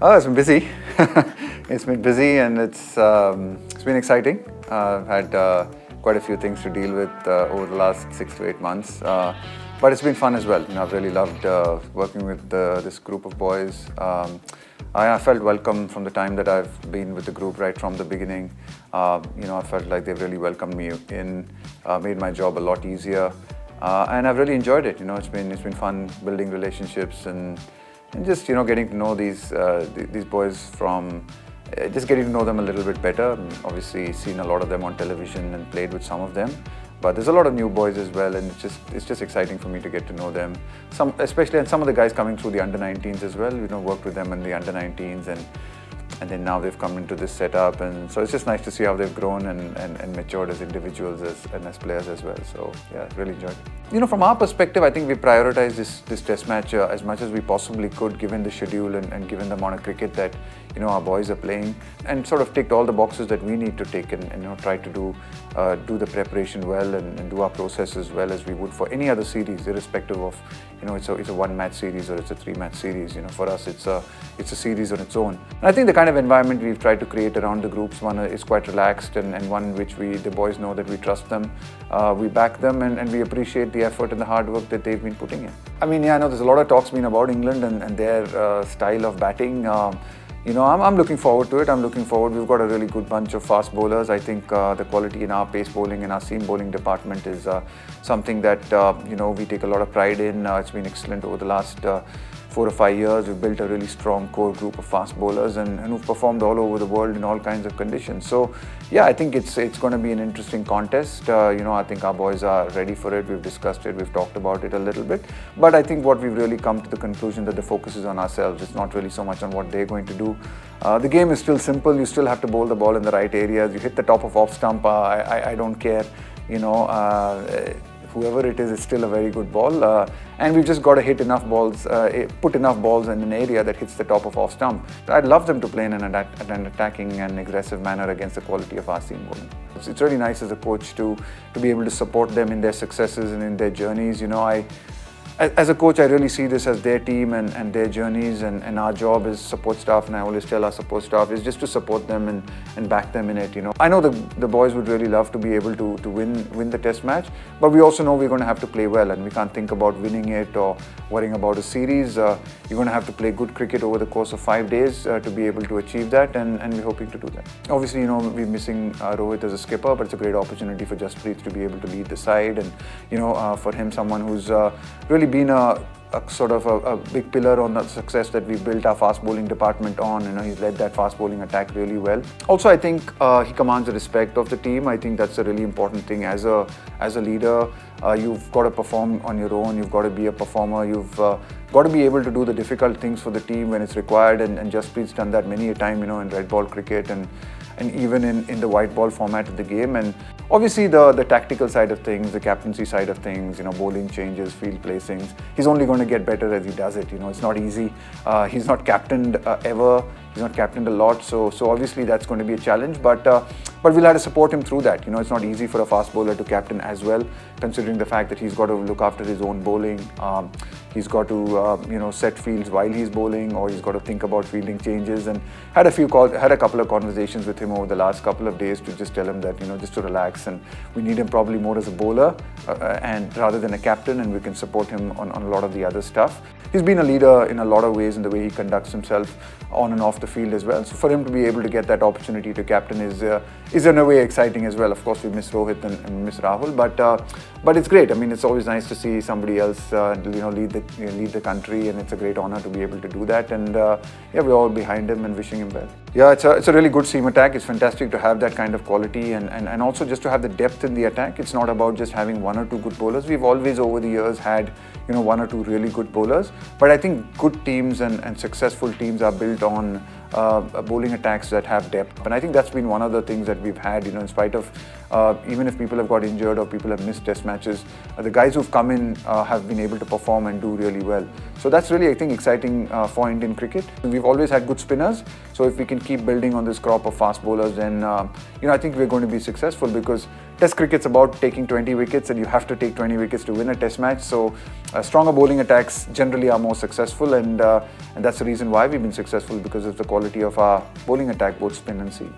Oh, it's been busy. It's been busy and it's been exciting. I've had quite a few things to deal with over the last 6 to 8 months. But it's been fun as well. I've really loved working with this group of boys. I felt welcome from the time that I've been with the group right from the beginning. I felt like they've really welcomed me in, made my job a lot easier, and I've really enjoyed it. It's been fun building relationships and just getting to know these boys from just getting to know them a little bit better. Obviously, seen a lot of them on television and played with some of them. But there's a lot of new boys as well, and it's just exciting for me to get to know them. Especially and some of the guys coming through the under-19s as well. Worked with them in the under-19s, and then now they've come into this setup, and so it's just nice to see how they've grown and matured as individuals and as players as well. So yeah, really enjoyed it. From our perspective, I think we prioritized this test match as much as we possibly could, given the schedule and given the amount of cricket that our boys are playing, and sort of ticked all the boxes that we need to take and try to do the preparation well and do our process as well as we would for any other series, irrespective of it's a one-match series or it's a three-match series. For us, it's a series on its own. And I think the kind of environment we've tried to create around the groups, one is quite relaxed and one in which the boys know that we trust them, we back them, and we appreciate the effort and the hard work that they've been putting in. I mean, yeah, I know there's a lot of talks been about England and their style of batting. I'm looking forward to it. I'm looking forward. We've got a really good bunch of fast bowlers. I think the quality in our pace bowling and our seam bowling department is something that we take a lot of pride in. It's been excellent over the last 4 or 5 years. We've built a really strong core group of fast bowlers and who've performed all over the world in all kinds of conditions. So yeah, I think it's going to be an interesting contest. I think our boys are ready for it. We've discussed it. We've talked about it a little bit. But I think what we've really come to the conclusion that the focus is on ourselves. It's not really so much on what they're going to do. The game is still simple. You still have to bowl the ball in the right areas. You hit the top of off stump. I don't care. Whoever it is, it's still a very good ball. And we've just got to hit enough balls, put enough balls in an area that hits the top of off stump. I'd love them to play in an attacking and aggressive manner against the quality of our seam bowling. It's really nice as a coach to be able to support them in their successes and in their journeys. As a coach, I really see this as their team and their journeys, and our job as support staff, and I always tell our support staff, is just to support them and back them in it. I know the boys would really love to be able to win the test match, but we also know we're going to have to play well, and we can't think about winning it or worrying about a series. You're going to have to play good cricket over the course of 5 days to be able to achieve that, and we're hoping to do that. Obviously, we're missing Rohit as a skipper, but it's a great opportunity for Jasprit to be able to lead the side, and for him, someone who's really been a sort of a big pillar on the success that we built our fast bowling department on. He's led that fast bowling attack really well. Also, I think he commands the respect of the team. I think that's a really important thing as a leader. You've got to perform on your own. You've got to be a performer. You've got to be able to do the difficult things for the team when it's required. And Jasprit's done that many a time, in red ball cricket and even in the white ball format of the game. And obviously the tactical side of things, the captaincy side of things, bowling changes, field placings, he's only going to get better as he does it. It's not easy. He's not captained ever. He's not captained a lot, so obviously that's going to be a challenge. But we'll have to support him through that. It's not easy for a fast bowler to captain as well, considering the fact that he's got to look after his own bowling. He's got to set fields while he's bowling, or he's got to think about fielding changes. And had a couple of conversations with him over the last couple of days to just tell him that just to relax, and we need him probably more as a bowler and rather than a captain, and we can support him on a lot of the other stuff. He's been a leader in a lot of ways in the way he conducts himself on and off the field as well. So for him to be able to get that opportunity to captain is in a way exciting as well. Of course, we miss Rohit and miss Rahul, but it's great. I mean, it's always nice to see somebody else lead the country, and it's a great honor to be able to do that. And yeah, we're all behind him and wishing him well. Yeah, it's a really good seam attack. It's fantastic to have that kind of quality and also just to have the depth in the attack. It's not about just having 1 or 2 good bowlers. We've always over the years had 1 or 2 really good bowlers, but I think good teams and successful teams are built on bowling attacks that have depth. And I think that's been one of the things that we've had, in spite of even if people have got injured or people have missed test matches, the guys who've come in have been able to perform and do really well. So that's really, I think, exciting for Indian cricket. We've always had good spinners, so if we can keep building on this crop of fast bowlers, then I think we're going to be successful, because Test cricket's about taking 20 wickets, and you have to take 20 wickets to win a test match. So stronger bowling attacks generally are more successful, and that's the reason why we've been successful, because of the quality of our bowling attack, both spin and seam.